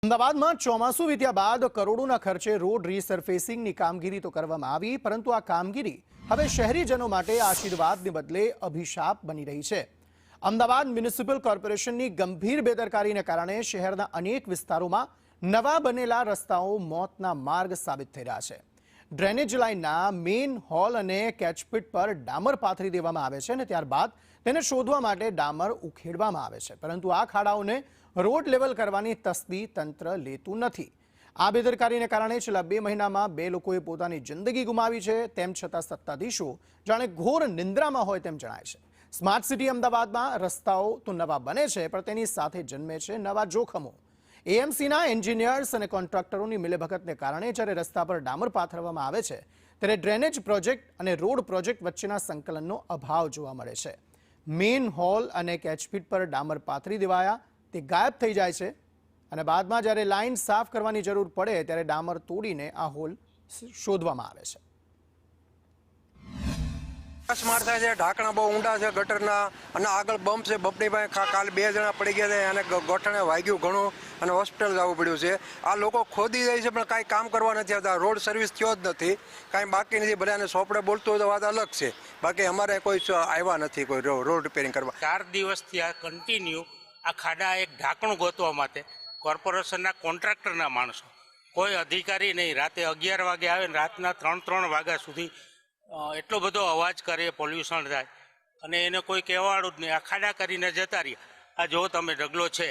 અમદાવાદમાં ચોમાસું વીત્યા બાદ કરોડોના ખર્ચે રોડ રીસર્ફેસિંગની કામગીરી તો કરવામાં આવી, પરંતુ આ કામગીરી હવે શહેરીજનો માટે આશીર્વાદને બદલે અભિશાપ બની રહી છે। અમદાવાદ મ્યુનિસિપલ કોર્પોરેશનની ગંભીર બેદરકારીને કારણે શહેરના અનેક વિસ્તારોમાં નવા બનેલા રસ્તાઓ મોતના માર્ગ સાબિત થઈ રહ્યા છે। ડ્રેનેજ લાઇનના મેઇન હોલ અને કેચપીટ પર ડામર પાથરી દેવામાં આવે છે અને ત્યારબાદ તેને શોધવા માટે ડામર ઉખેડવામાં આવે છે, પરંતુ આ ખાડાઓને રોડ લેવલ કરવાની તસ્દી તંત્ર લેતું નથી। આ બેદરકારીને કારણે છેલ્લા 2 મહિનામાં 2 લોકોએ પોતાની જિંદગી ગુમાવી છે। તેમ છતાં સત્તાધીશો જાણે ઘોર નિંદ્રામાં હોય તેમ જણાય છે। સ્માર્ટ સિટી અમદાવાદમાં રસ્તાઓ તો નવા બને છે, પણ તેની સાથે જન્મે છે નવા જોખમો। એએમસીના એન્જિનિયર્સ અને કોન્ટ્રાક્ટરોની મિલીભગતને કારણે જ્યારે રસ્તા પર ડામર પાથરવામાં આવે છે, ત્યારે ડ્રેનેજ પ્રોજેક્ટ અને રોડ પ્રોજેક્ટ વચ્ચેના સંકલનનો અભાવ જોવા મળે છે। મેઇન હોલ અને કેચપીટ પર ડામર પાથરી દેવાયા તે ગાયબ થઈ જાય છે અને બાદમાં જ્યારે લાઇન સાફ કરવાની જરૂર પડે ત્યારે ડામર તોડીને આ હોલ શોધવામાં આવે છે। અકસ્માત થાય છે, ઢાંકણા બહુ ઊંડા છે ગટરના અને આગળ બમ્પ છે। બમ્પની પાસે કાલે 2 જણા પડી ગયા છે અને ગોઠણે વાગ્યું ઘણું અને હોસ્પિટલ જવું પડ્યું છે। આ લોકો ખોદી જાય છે પણ કાંઈ કામ કરવા નથી આવતા। રોડ સર્વિસ થયો જ નથી, કાંઈ બાકી નથી। બધાને સોપડે બોલતું હોય તો વાત અલગ છે, બાકી અમારે કોઈ આવ્યા નથી કોઈ રોડ રિપેરિંગ કરવા। 4 દિવસથી આ કન્ટિન્યુ આ ખાડા એક ઢાંકણું ગોતવા માટે કોર્પોરેશનના કોન્ટ્રાક્ટરના માણસો, કોઈ અધિકારી નહીં, રાતે 11 વાગે આવે ને રાતના 3 વાગ્યા સુધી એટલો બધો અવાજ કરે, પોલ્યુશન થાય અને એને કોઈ કહેવાડું જ નહીં। આ ખાડા કરીને જતા રહ્યા। આ જો તમે ઢગલો છે